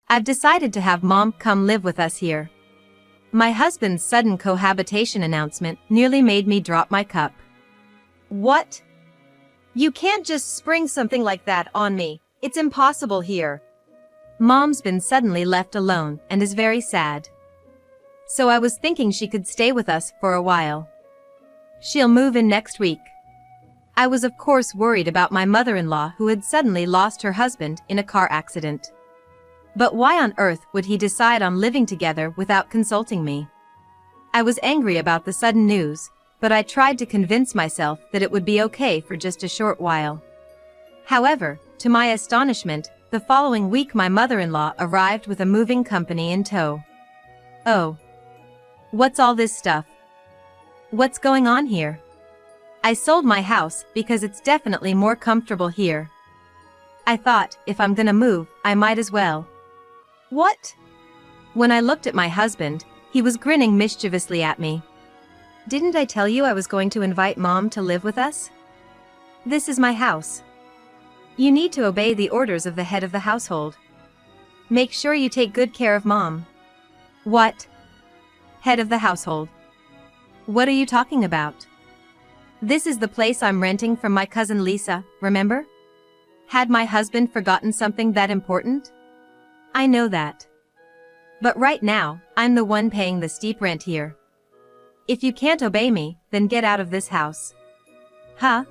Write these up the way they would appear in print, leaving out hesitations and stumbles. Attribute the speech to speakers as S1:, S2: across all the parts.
S1: I've decided to have Mom come live with us here. My husband's sudden cohabitation announcement nearly made me drop my cup. What? You can't just spring something like that on me. It's impossible here. Mom's been suddenly left alone and is very sad. So I was thinking she could stay with us for a while. She'll move in next week. I was of course worried about my mother-in-law who had suddenly lost her husband in a car accident. But why on earth would he decide on living together without consulting me? I was angry about the sudden news, but I tried to convince myself that it would be okay for just a short while. However, to my astonishment, the following week my mother-in-law arrived with a moving company in tow. Oh. What's all this stuff? What's going on here? I sold my house because it's definitely more comfortable here. I thought, if I'm gonna move, I might as well. What? When I looked at my husband, he was grinning mischievously at me. Didn't I tell you I was going to invite Mom to live with us? This is my house. You need to obey the orders of the head of the household. Make sure you take good care of Mom. What? Head of the household. What are you talking about? This is the place I'm renting from my cousin Lisa, remember? Had my husband forgotten something that important? I know that. But right now, I'm the one paying the steep rent here. If you can't obey me, then get out of this house. Huh?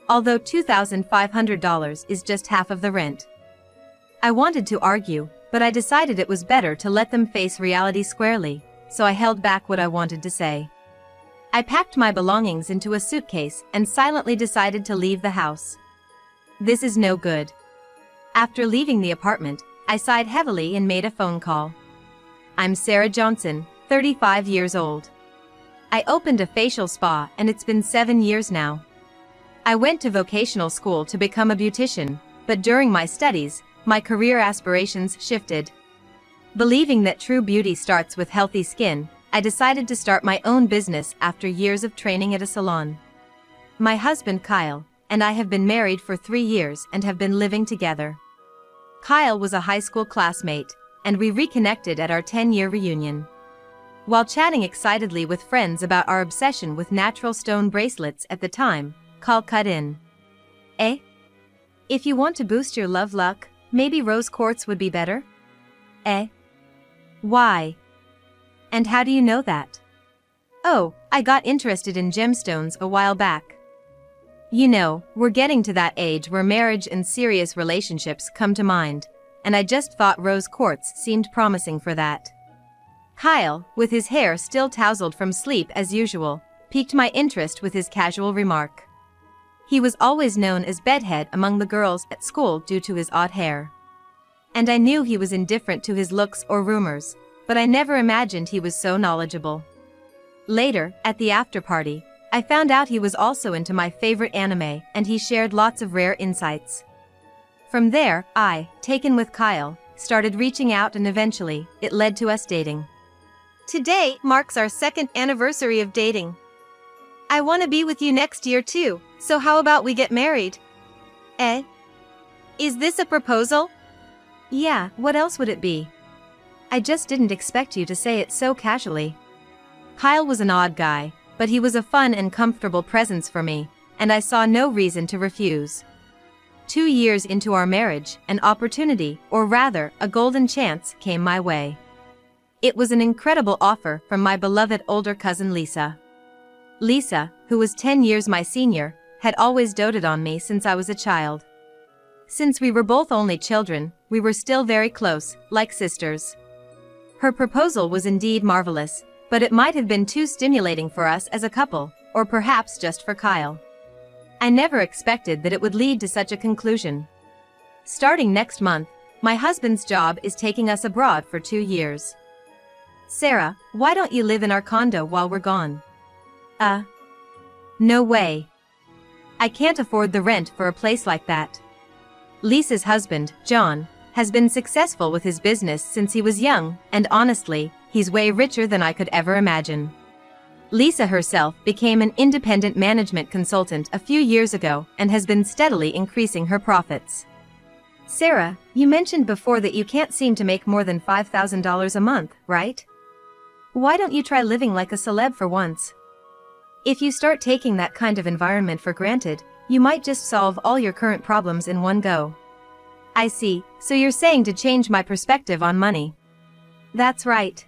S1: Although $2,500 is just half of the rent. I wanted to argue, but I decided it was better to let them face reality squarely, so I held back what I wanted to say. I packed my belongings into a suitcase and silently decided to leave the house. This is no good. After leaving the apartment, I sighed heavily and made a phone call. I'm Sarah Johnson, 35 years old. I opened a facial spa and it's been 7 years now. I went to vocational school to become a beautician, but during my studies, my career aspirations shifted. Believing that true beauty starts with healthy skin, I decided to start my own business after years of training at a salon. My husband Kyle and I have been married for 3 years and have been living together. Kyle was a high school classmate, and we reconnected at our 10-year reunion. While chatting excitedly with friends about our obsession with natural stone bracelets at the time, Kyle cut in. Eh? If you want to boost your love luck, maybe rose quartz would be better? Eh? Why? And how do you know that? Oh, I got interested in gemstones a while back. You know, we're getting to that age where marriage and serious relationships come to mind, and I just thought rose quartz seemed promising for that. Kyle, with his hair still tousled from sleep as usual, piqued my interest with his casual remark. He was always known as bedhead among the girls at school due to his odd hair. And I knew he was indifferent to his looks or rumors, but I never imagined he was so knowledgeable. Later, at the after-party, I found out he was also into my favorite anime and he shared lots of rare insights. From there, I, taken with Kyle, started reaching out and eventually, it led to us dating. Today marks our 2nd anniversary of dating. I want to be with you next year too, so how about we get married? Eh? Is this a proposal? Yeah, what else would it be? I just didn't expect you to say it so casually. Kyle was an odd guy, but he was a fun and comfortable presence for me, and I saw no reason to refuse. 2 years into our marriage, an opportunity, or rather, a golden chance, came my way. It was an incredible offer from my beloved older cousin Lisa. Lisa, who was 10 years my senior, had always doted on me since I was a child. Since we were both only children, we were still very close, like sisters. Her proposal was indeed marvelous, but it might have been too stimulating for us as a couple, or perhaps just for Kyle. I never expected that it would lead to such a conclusion. Starting next month, my husband's job is taking us abroad for 2 years. Sarah, why don't you live in our condo while we're gone? No way. I can't afford the rent for a place like that. Lisa's husband, John, has been successful with his business since he was young, and honestly, he's way richer than I could ever imagine. Lisa herself became an independent management consultant a few years ago and has been steadily increasing her profits. Sarah, you mentioned before that you can't seem to make more than $5,000 a month, right? Why don't you try living like a celeb for once? If you start taking that kind of environment for granted, you might just solve all your current problems in one go. I see, so you're saying to change my perspective on money. That's right.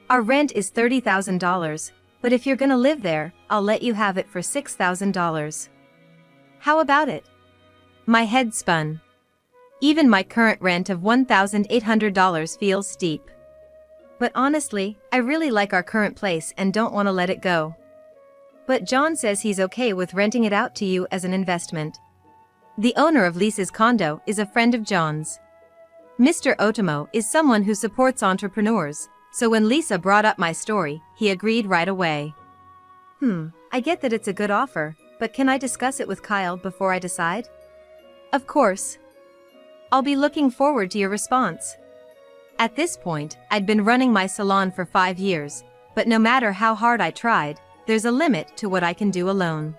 S1: Our rent is $30,000, but if you're gonna live there, I'll let you have it for $6,000. How about it? My head spun. Even my current rent of $1,800 feels steep. But honestly, I really like our current place and don't want to let it go. But John says he's okay with renting it out to you as an investment. The owner of Lisa's condo is a friend of John's. Mr. Otomo is someone who supports entrepreneurs, so when Lisa brought up my story, he agreed right away. I get that it's a good offer, but can I discuss it with Kyle before I decide? Of course. I'll be looking forward to your response. At this point, I'd been running my salon for 5 years, but no matter how hard I tried, there's a limit to what I can do alone.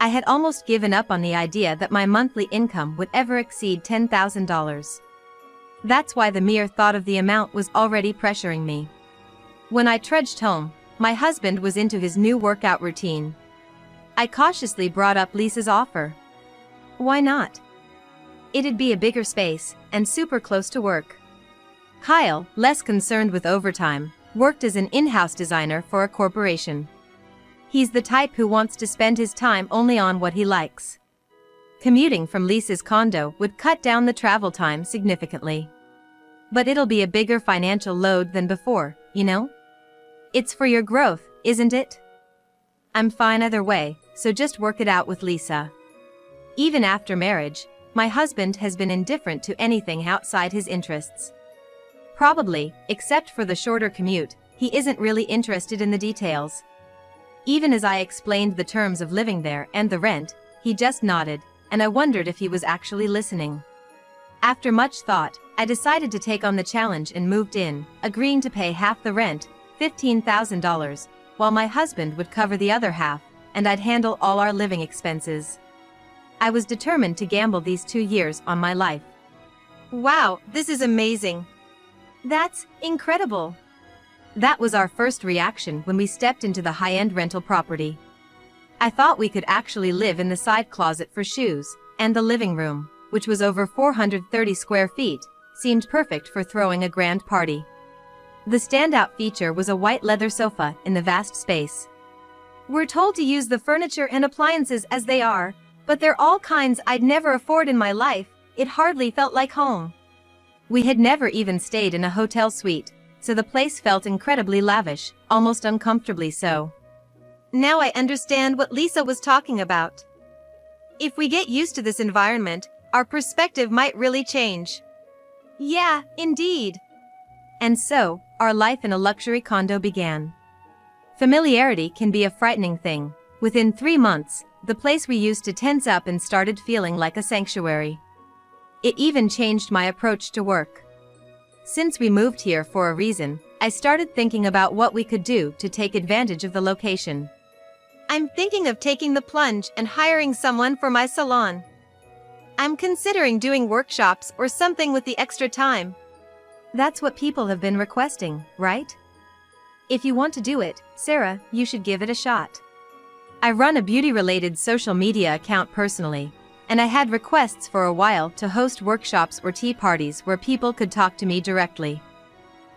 S1: I had almost given up on the idea that my monthly income would ever exceed $10,000. That's why the mere thought of the amount was already pressuring me. When I trudged home, my husband was into his new workout routine. I cautiously brought up Lisa's offer. Why not? It'd be a bigger space, and super close to work. Kyle, less concerned with overtime, worked as an in-house designer for a corporation. He's the type who wants to spend his time only on what he likes. Commuting from Lisa's condo would cut down the travel time significantly. But it'll be a bigger financial load than before, you know? It's for your growth, isn't it? I'm fine either way, so just work it out with Lisa. Even after marriage, my husband has been indifferent to anything outside his interests. Probably, except for the shorter commute, he isn't really interested in the details. Even as I explained the terms of living there and the rent, he just nodded, and I wondered if he was actually listening. After much thought, I decided to take on the challenge and moved in, agreeing to pay half the rent, $15,000, while my husband would cover the other half, and I'd handle all our living expenses. I was determined to gamble these 2 years on my life. Wow, this is amazing. That's incredible. That was our first reaction when we stepped into the high-end rental property. I thought we could actually live in the side closet for shoes, and the living room, which was over 430 square feet, seemed perfect for throwing a grand party. The standout feature was a white leather sofa in the vast space. We're told to use the furniture and appliances as they are, but they're all kinds I'd never afford in my life. It hardly felt like home. We had never even stayed in a hotel suite, so the place felt incredibly lavish, almost uncomfortably so. Now I understand what Lisa was talking about. If we get used to this environment, our perspective might really change. Yeah, indeed. And so, our life in a luxury condo began. Familiarity can be a frightening thing. Within 3 months, the place we used to tense up and started feeling like a sanctuary. It even changed my approach to work. Since we moved here for a reason, I started thinking about what we could do to take advantage of the location. I'm thinking of taking the plunge and hiring someone for my salon. I'm considering doing workshops or something with the extra time. That's what people have been requesting, right? If you want to do it, Sarah, you should give it a shot. I run a beauty-related social media account personally, and I had requests for a while to host workshops or tea parties where people could talk to me directly.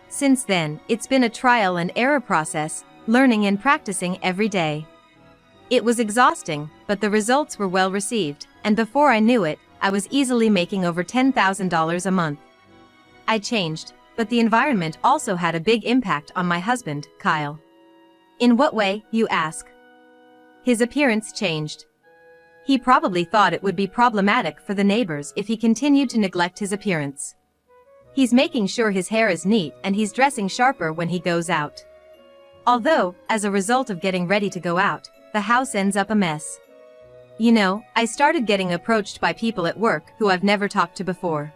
S1: Since then, it's been a trial and error process, learning and practicing every day. It was exhausting, but the results were well received, and before I knew it, I was easily making over $10,000 a month. I changed, but the environment also had a big impact on my husband, Kyle. In what way, you ask? His appearance changed. He probably thought it would be problematic for the neighbors if he continued to neglect his appearance. He's making sure his hair is neat and he's dressing sharper when he goes out. Although, as a result of getting ready to go out, the house ends up a mess. You know, I started getting approached by people at work who I've never talked to before.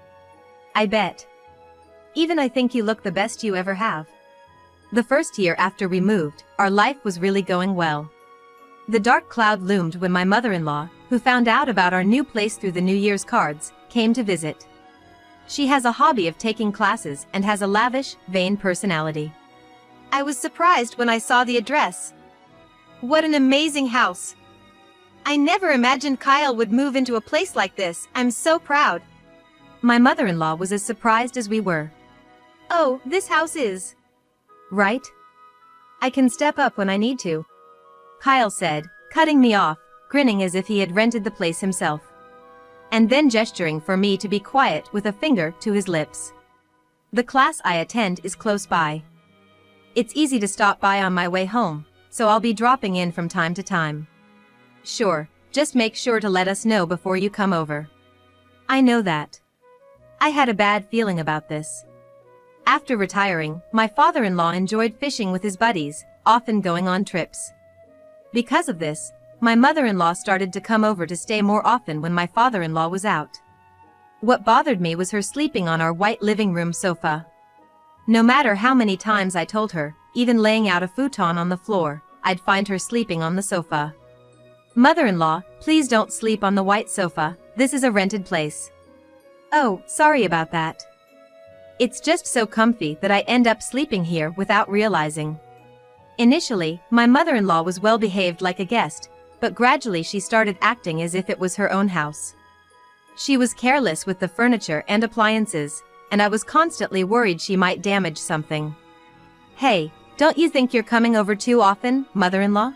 S1: I bet. Even I think you look the best you ever have. The first year after we moved, our life was really going well. The dark cloud loomed when my mother-in-law, who found out about our new place through the New Year's cards, came to visit. She has a hobby of taking classes and has a lavish, vain personality. I was surprised when I saw the address. What an amazing house! I never imagined Kyle would move into a place like this. I'm so proud. My mother-in-law was as surprised as we were. Oh, this house is... right? I can step up when I need to, Kyle said, cutting me off, grinning as if he had rented the place himself. And then gesturing for me to be quiet with a finger to his lips. The class I attend is close by. It's easy to stop by on my way home, so I'll be dropping in from time to time. Sure, just make sure to let us know before you come over. I know that. I had a bad feeling about this. After retiring, my father-in-law enjoyed fishing with his buddies, often going on trips. Because of this, my mother-in-law started to come over to stay more often when my father-in-law was out. What bothered me was her sleeping on our white living room sofa. No matter how many times I told her, even laying out a futon on the floor, I'd find her sleeping on the sofa. Mother-in-law, please don't sleep on the white sofa, this is a rented place. Oh, sorry about that. It's just so comfy that I end up sleeping here without realizing. Initially, my mother-in-law was well behaved like a guest, but gradually she started acting as if it was her own house. She was careless with the furniture and appliances, and I was constantly worried she might damage something. Hey, don't you think you're coming over too often, mother-in-law?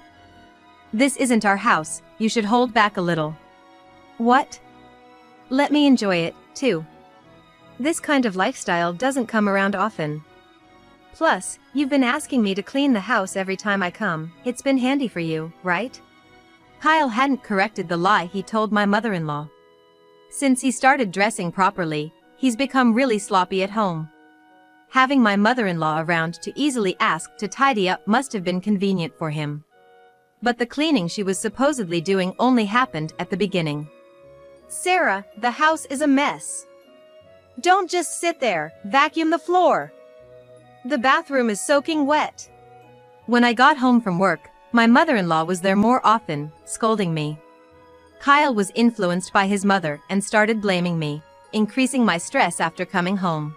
S1: This isn't our house, you should hold back a little. What? Let me enjoy it, too. This kind of lifestyle doesn't come around often. Plus, you've been asking me to clean the house every time I come. It's been handy for you, right? Kyle hadn't corrected the lie he told my mother-in-law. Since he started dressing properly, he's become really sloppy at home. Having my mother-in-law around to easily ask to tidy up must have been convenient for him. But the cleaning she was supposedly doing only happened at the beginning. Sarah, the house is a mess. Don't just sit there, vacuum the floor. The bathroom is soaking wet. When I got home from work, my mother-in-law was there more often, scolding me. Kyle was influenced by his mother and started blaming me, increasing my stress after coming home.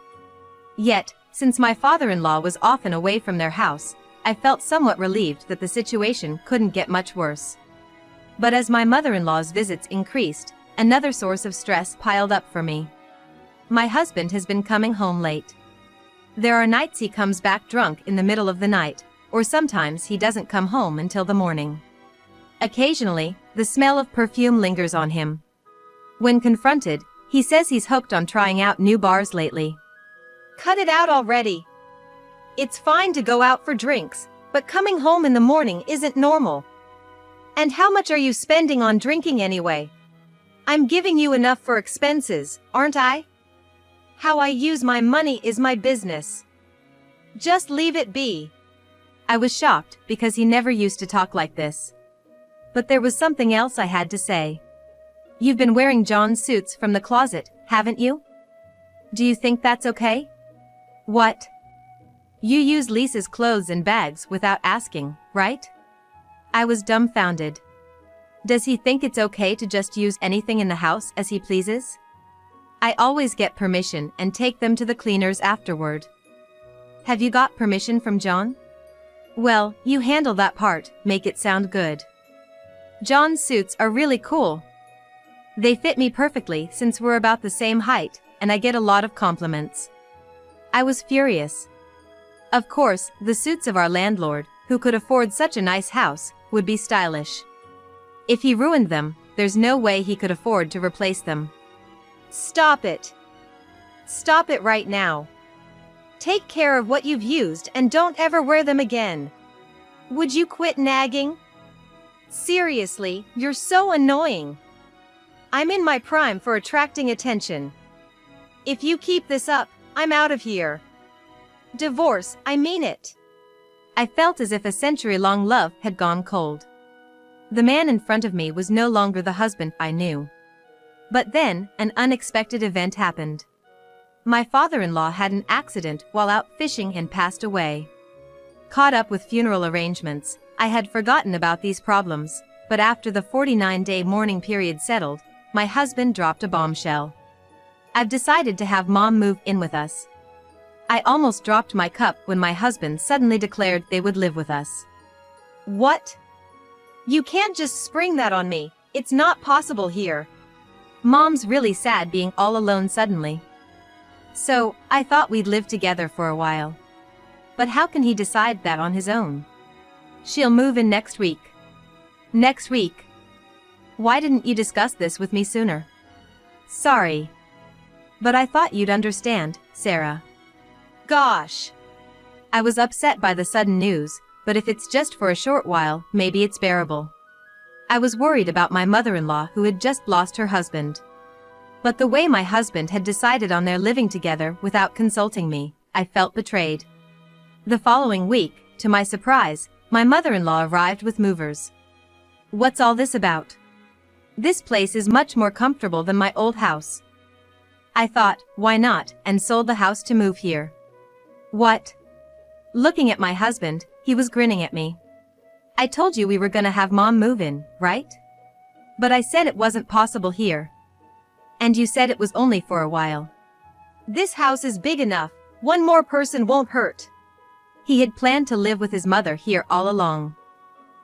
S1: Yet, since my father-in-law was often away from their house, I felt somewhat relieved that the situation couldn't get much worse. But as my mother-in-law's visits increased, another source of stress piled up for me. My husband has been coming home late. There are nights he comes back drunk in the middle of the night, or sometimes he doesn't come home until the morning. Occasionally, the smell of perfume lingers on him. When confronted, he says he's hooked on trying out new bars lately. Cut it out already. It's fine to go out for drinks, but coming home in the morning isn't normal. And how much are you spending on drinking anyway? I'm giving you enough for expenses, aren't I? How I use my money is my business. Just leave it be. I was shocked because he never used to talk like this. But there was something else I had to say. You've been wearing John's suits from the closet, haven't you? Do you think that's okay? What? You use Lisa's clothes and bags without asking, right? I was dumbfounded. Does he think it's okay to just use anything in the house as he pleases? I always get permission and take them to the cleaners afterward. Have you got permission from John? Well, you handle that part, make it sound good. John's suits are really cool. They fit me perfectly since we're about the same height, and I get a lot of compliments. I was furious. Of course, the suits of our landlord, who could afford such a nice house, would be stylish. If he ruined them, there's no way he could afford to replace them. Stop it. Stop it right now. Take care of what you've used and don't ever wear them again. Would you quit nagging? Seriously, you're so annoying. I'm in my prime for attracting attention. If you keep this up, I'm out of here. Divorce, I mean it. I felt as if a century-long love had gone cold. The man in front of me was no longer the husband I knew. But then, an unexpected event happened. My father-in-law had an accident while out fishing and passed away. Caught up with funeral arrangements, I had forgotten about these problems, but after the 49-day mourning period settled, my husband dropped a bombshell. I've decided to have Mom move in with us. I almost dropped my cup when my husband suddenly declared they would live with us. What? You can't just spring that on me. It's not possible here. Mom's really sad being all alone suddenly. So, I thought we'd live together for a while. But how can he decide that on his own? She'll move in next week. Next week? Why didn't you discuss this with me sooner? Sorry. But I thought you'd understand, Sarah. Gosh. I was upset by the sudden news, but if it's just for a short while, maybe it's bearable. I was worried about my mother-in-law who had just lost her husband. But the way my husband had decided on their living together without consulting me, I felt betrayed. The following week, to my surprise, my mother-in-law arrived with movers. What's all this about? This place is much more comfortable than my old house. I thought, why not, and sold the house to move here. What? Looking at my husband, he was grinning at me. I told you we were gonna have Mom move in, right? But I said it wasn't possible here. And you said it was only for a while. This house is big enough, one more person won't hurt. He had planned to live with his mother here all along.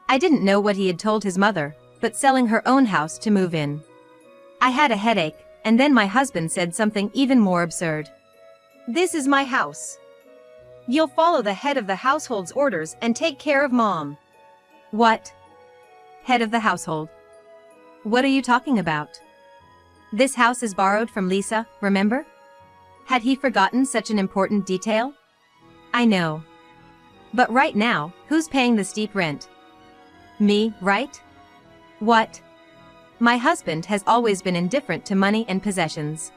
S1: I didn't know what he had told his mother, but selling her own house to move in. I had a headache, and then my husband said something even more absurd. This is my house. You'll follow the head of the household's orders and take care of Mom. What? Head of the household? What are you talking about? This house is borrowed from Lisa, remember? Had he forgotten such an important detail? I know. But right now, who's paying the steep rent? Me, right? What? My husband has always been indifferent to money and possessions.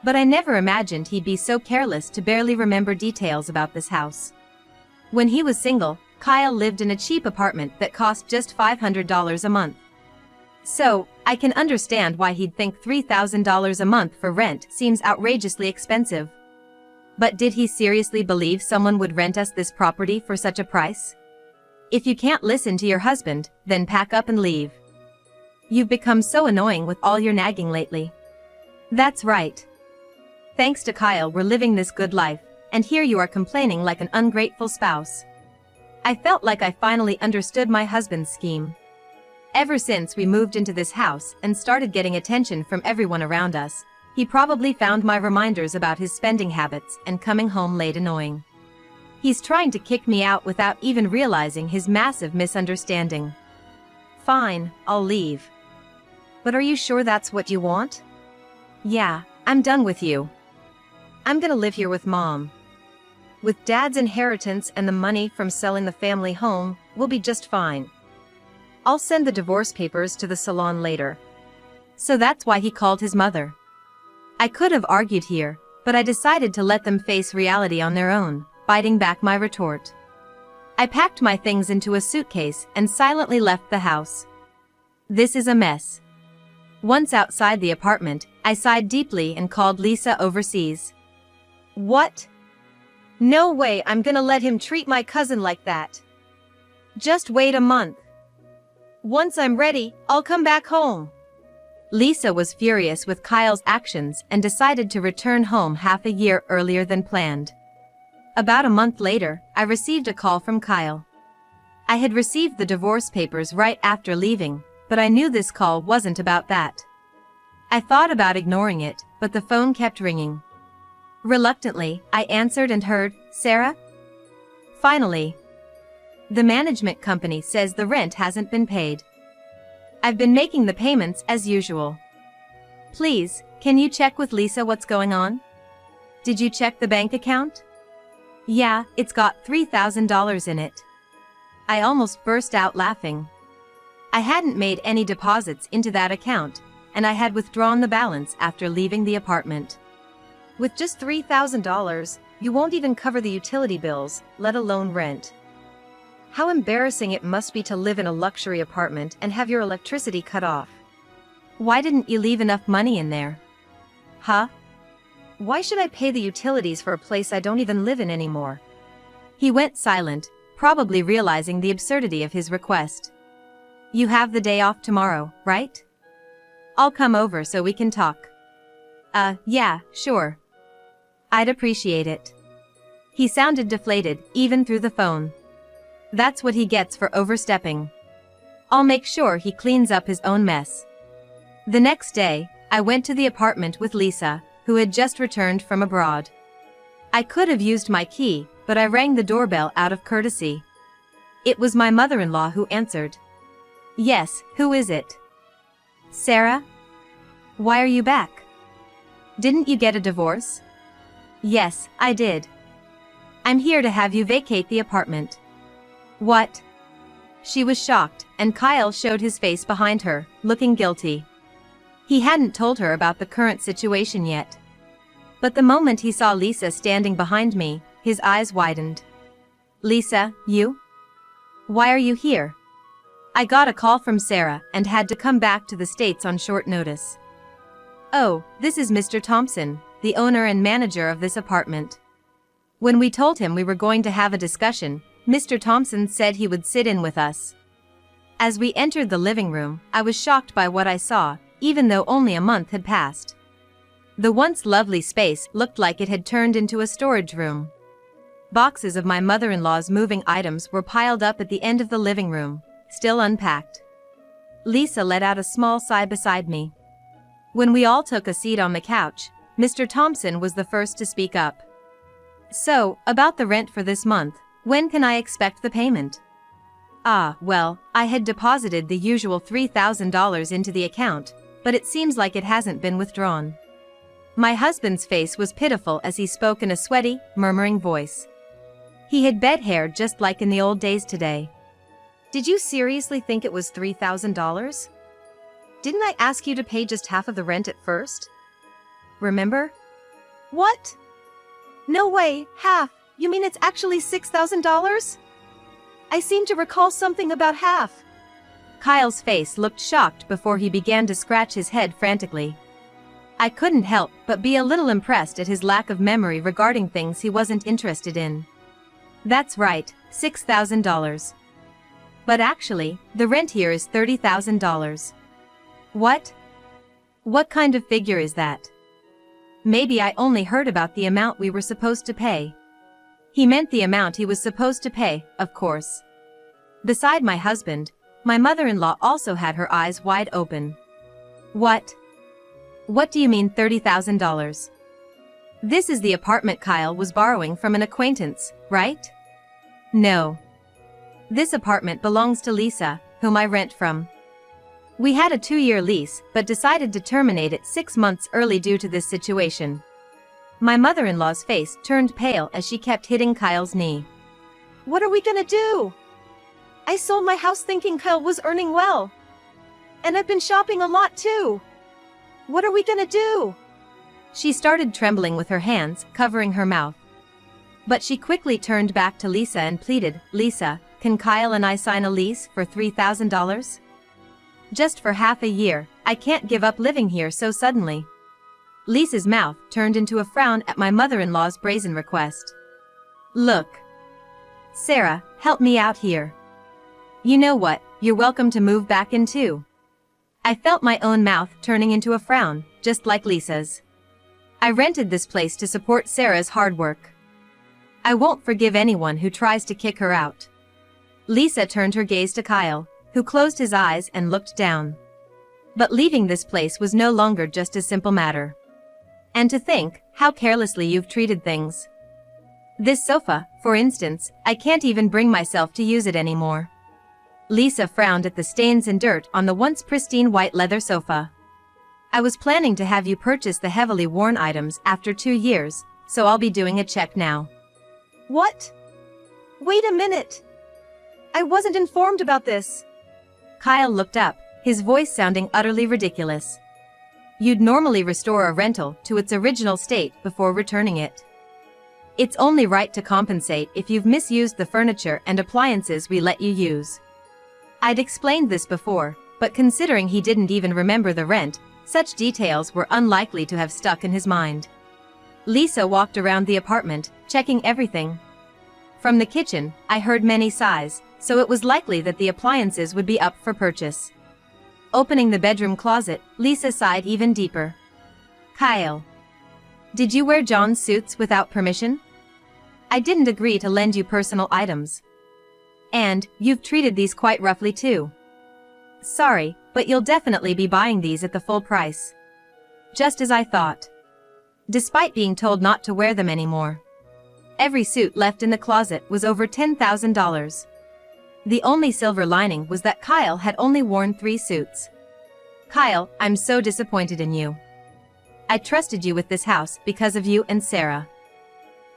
S1: But I never imagined he'd be so careless to barely remember details about this house. When he was single, Kyle lived in a cheap apartment that cost just $500 a month. So, I can understand why he'd think $3,000 a month for rent seems outrageously expensive. But did he seriously believe someone would rent us this property for such a price? If you can't listen to your husband, then pack up and leave. You've become so annoying with all your nagging lately. That's right. Thanks to Kyle, we're living this good life, and here you are complaining like an ungrateful spouse. I felt like I finally understood my husband's scheme. Ever since we moved into this house and started getting attention from everyone around us, he probably found my reminders about his spending habits and coming home late annoying. He's trying to kick me out without even realizing his massive misunderstanding. Fine, I'll leave. But are you sure that's what you want? Yeah, I'm done with you. I'm gonna live here with Mom. With Dad's inheritance and the money from selling the family home, we'll be just fine. I'll send the divorce papers to the salon later. So that's why he called his mother. I could have argued here, but I decided to let them face reality on their own, biting back my retort. I packed my things into a suitcase and silently left the house. This is a mess. Once outside the apartment, I sighed deeply and called Lisa overseas. What? No way I'm gonna let him treat my cousin like that. Just wait a month. Once I'm ready, I'll come back home. Lisa was furious with Kyle's actions and decided to return home half a year earlier than planned. About a month later, I received a call from Kyle. I had received the divorce papers right after leaving, but I knew this call wasn't about that. I thought about ignoring it, but the phone kept ringing. Reluctantly, I answered and heard, "Sarah?" Finally. The management company says the rent hasn't been paid. I've been making the payments as usual. Please, can you check with Lisa what's going on? Did you check the bank account? Yeah, it's got $3,000 in it. I almost burst out laughing. I hadn't made any deposits into that account, and I had withdrawn the balance after leaving the apartment. With just $3,000, you won't even cover the utility bills, let alone rent. How embarrassing it must be to live in a luxury apartment and have your electricity cut off. Why didn't you leave enough money in there? Huh? Why should I pay the utilities for a place I don't even live in anymore? He went silent, probably realizing the absurdity of his request. You have the day off tomorrow, right? I'll come over so we can talk. Yeah, sure. I'd appreciate it. He sounded deflated, even through the phone. That's what he gets for overstepping. I'll make sure he cleans up his own mess. The next day, I went to the apartment with Lisa, who had just returned from abroad. I could have used my key, but I rang the doorbell out of courtesy. It was my mother-in-law who answered. Yes, who is it? Sarah? Why are you back? Didn't you get a divorce? Yes, I did. I'm here to have you vacate the apartment. What? She was shocked, and Kyle showed his face behind her, looking guilty. He hadn't told her about the current situation yet. But the moment he saw Lisa standing behind me, his eyes widened. Lisa, you? Why are you here? I got a call from Sarah and had to come back to the States on short notice. Oh, this is Mr. Thompson, the owner and manager of this apartment. When we told him we were going to have a discussion, Mr. Thompson said he would sit in with us. As we entered the living room, I was shocked by what I saw, even though only a month had passed. The once lovely space looked like it had turned into a storage room. Boxes of my mother-in-law's moving items were piled up at the end of the living room, still unpacked. Lisa let out a small sigh beside me. When we all took a seat on the couch, Mr. Thompson was the first to speak up. So, about the rent for this month, when can I expect the payment? Well, I had deposited the usual $3,000 into the account, but it seems like it hasn't been withdrawn. My husband's face was pitiful as he spoke in a sweaty, murmuring voice. He had bed hair just like in the old days today. Did you seriously think it was $3,000? Didn't I ask you to pay just half of the rent at first? Remember? What? No way, half. You mean it's actually $6,000? I seem to recall something about half. Kyle's face looked shocked before he began to scratch his head frantically. I couldn't help but be a little impressed at his lack of memory regarding things he wasn't interested in. That's right, $6,000. But actually, the rent here is $30,000. What? What kind of figure is that? Maybe I only heard about the amount we were supposed to pay. He meant the amount he was supposed to pay, of course. Beside my husband, my mother-in-law also had her eyes wide open. What? What do you mean $30,000? This is the apartment Kyle was borrowing from an acquaintance, right? No. This apartment belongs to Lisa, whom I rent from. We had a 2-year lease, but decided to terminate it 6 months early due to this situation. My mother-in-law's face turned pale as she kept hitting Kyle's knee. What are we gonna do? I sold my house thinking Kyle was earning well. And I've been shopping a lot too. What are we gonna do? She started trembling with her hands covering her mouth. But she quickly turned back to Lisa and pleaded, Lisa, can Kyle and I sign a lease for $3,000? Just for half a year, I can't give up living here so suddenly. Lisa's mouth turned into a frown at my mother-in-law's brazen request. Look. Sarah, help me out here. You know what, you're welcome to move back in too. I felt my own mouth turning into a frown, just like Lisa's. I rented this place to support Sarah's hard work. I won't forgive anyone who tries to kick her out. Lisa turned her gaze to Kyle, who closed his eyes and looked down. But leaving this place was no longer just a simple matter. And to think, how carelessly you've treated things. This sofa, for instance, I can't even bring myself to use it anymore. Lisa frowned at the stains and dirt on the once pristine white leather sofa. I was planning to have you purchase the heavily worn items after 2 years, so I'll be doing a check now. What? Wait a minute. I wasn't informed about this. Kyle looked up, his voice sounding utterly ridiculous. You'd normally restore a rental to its original state before returning it. It's only right to compensate if you've misused the furniture and appliances we let you use. I'd explained this before, but considering he didn't even remember the rent, such details were unlikely to have stuck in his mind. Lisa walked around the apartment, checking everything. From the kitchen, I heard many sighs, so it was likely that the appliances would be up for purchase. Opening the bedroom closet, Lisa sighed even deeper. Kyle. Did you wear John's suits without permission? I didn't agree to lend you personal items. And, you've treated these quite roughly too. Sorry, but you'll definitely be buying these at the full price. Just as I thought. Despite being told not to wear them anymore. Every suit left in the closet was over $10,000. The only silver lining was that Kyle had only worn 3 suits. Kyle, I'm so disappointed in you. I trusted you with this house because of you and Sarah.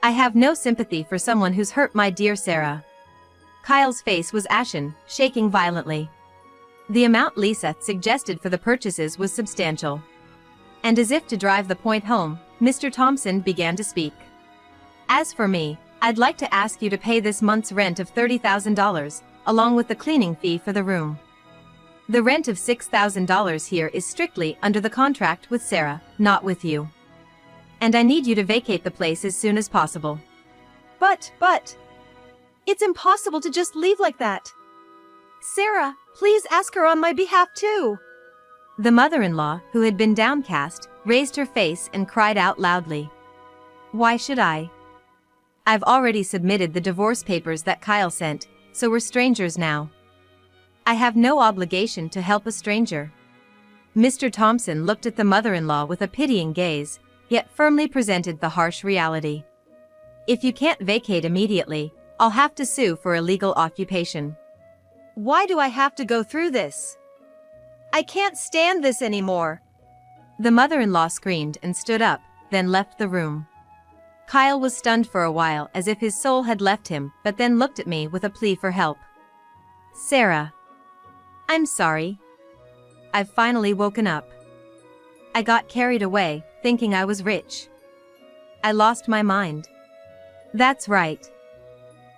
S1: I have no sympathy for someone who's hurt my dear Sarah. Kyle's face was ashen, shaking violently. The amount Lisa suggested for the purchases was substantial. And as if to drive the point home, Mr. Thompson began to speak. As for me, I'd like to ask you to pay this month's rent of $30,000, along with the cleaning fee for the room. The rent of $6,000 here is strictly under the contract with Sarah, not with you. And I need you to vacate the place as soon as possible.
S2: But, it's impossible to just leave like that. Sarah, please ask her on my behalf too.
S1: The mother-in-law, who had been downcast, raised her face and cried out loudly. Why should I? I've already submitted the divorce papers that Kyle sent, so we're strangers now. I have no obligation to help a stranger. Mr. Thompson looked at the mother-in-law with a pitying gaze, yet firmly presented the harsh reality. If you can't vacate immediately, I'll have to sue for illegal occupation.
S2: Why do I have to go through this? I can't stand this anymore.
S1: The mother-in-law screamed and stood up, then left the room. Kyle was stunned for a while as if his soul had left him, but then looked at me with a plea for help. Sarah. I'm sorry. I've finally woken up. I got carried away, thinking I was rich. I lost my mind. That's right.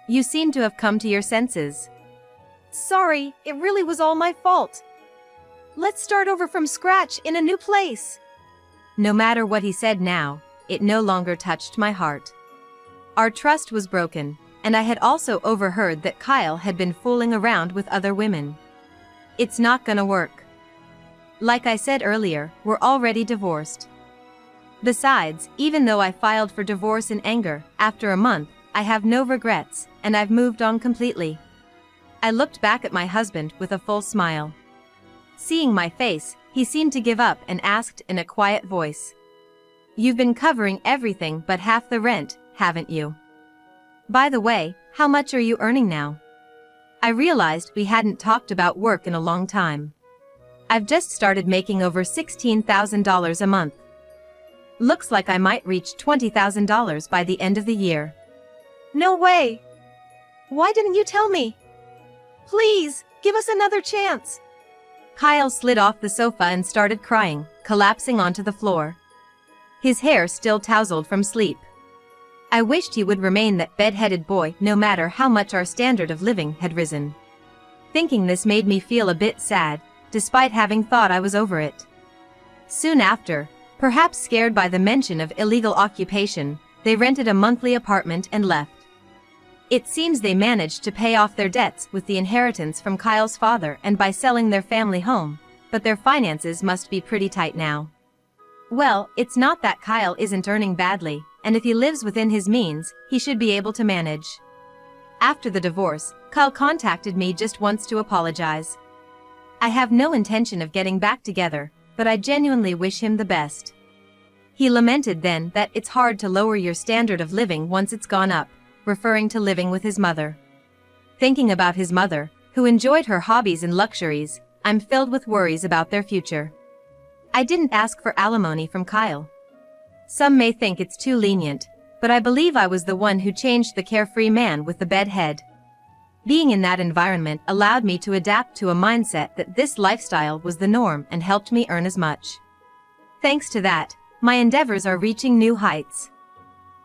S1: You seem to have come to your senses.
S2: Sorry, it really was all my fault. Let's start over from scratch in a new place.
S1: No matter what he said now, it no longer touched my heart. Our trust was broken, and I had also overheard that Kyle had been fooling around with other women. It's not gonna work. Like I said earlier, we're already divorced. Besides, even though I filed for divorce in anger, after a month, I have no regrets, and I've moved on completely. I looked back at my husband with a full smile. Seeing my face, he seemed to give up and asked in a quiet voice. You've been covering everything but half the rent, haven't you? By the way, how much are you earning now? I realized we hadn't talked about work in a long time. I've just started making over $16,000 a month. Looks like I might reach $20,000 by the end of the year.
S2: No way! Why didn't you tell me? Please, give us another chance.
S1: Kyle slid off the sofa and started crying, collapsing onto the floor. His hair still tousled from sleep. I wished he would remain that bed-headed boy no matter how much our standard of living had risen. Thinking this made me feel a bit sad, despite having thought I was over it. Soon after, perhaps scared by the mention of illegal occupation, they rented a monthly apartment and left. It seems they managed to pay off their debts with the inheritance from Kyle's father and by selling their family home, but their finances must be pretty tight now. Well, it's not that Kyle isn't earning badly, and if he lives within his means, he should be able to manage. After the divorce, Kyle contacted me just once to apologize. I have no intention of getting back together, but I genuinely wish him the best. He lamented then that it's hard to lower your standard of living once it's gone up, referring to living with his mother. Thinking about his mother, who enjoyed her hobbies and luxuries, I'm filled with worries about their future. I didn't ask for alimony from Kyle. Some may think it's too lenient, but I believe I was the one who changed the carefree man with the bed head. Being in that environment allowed me to adapt to a mindset that this lifestyle was the norm and helped me earn as much. Thanks to that, my endeavors are reaching new heights.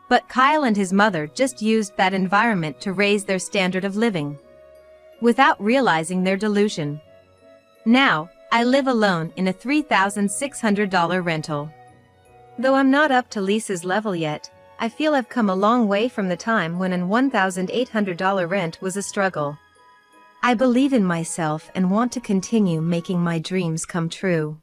S1: But Kyle and his mother just used that environment to raise their standard of living, without realizing their delusion. Now, I live alone in a $3,600 rental. Though I'm not up to Lisa's level yet, I feel I've come a long way from the time when an $1,800 rent was a struggle. I believe in myself and want to continue making my dreams come true.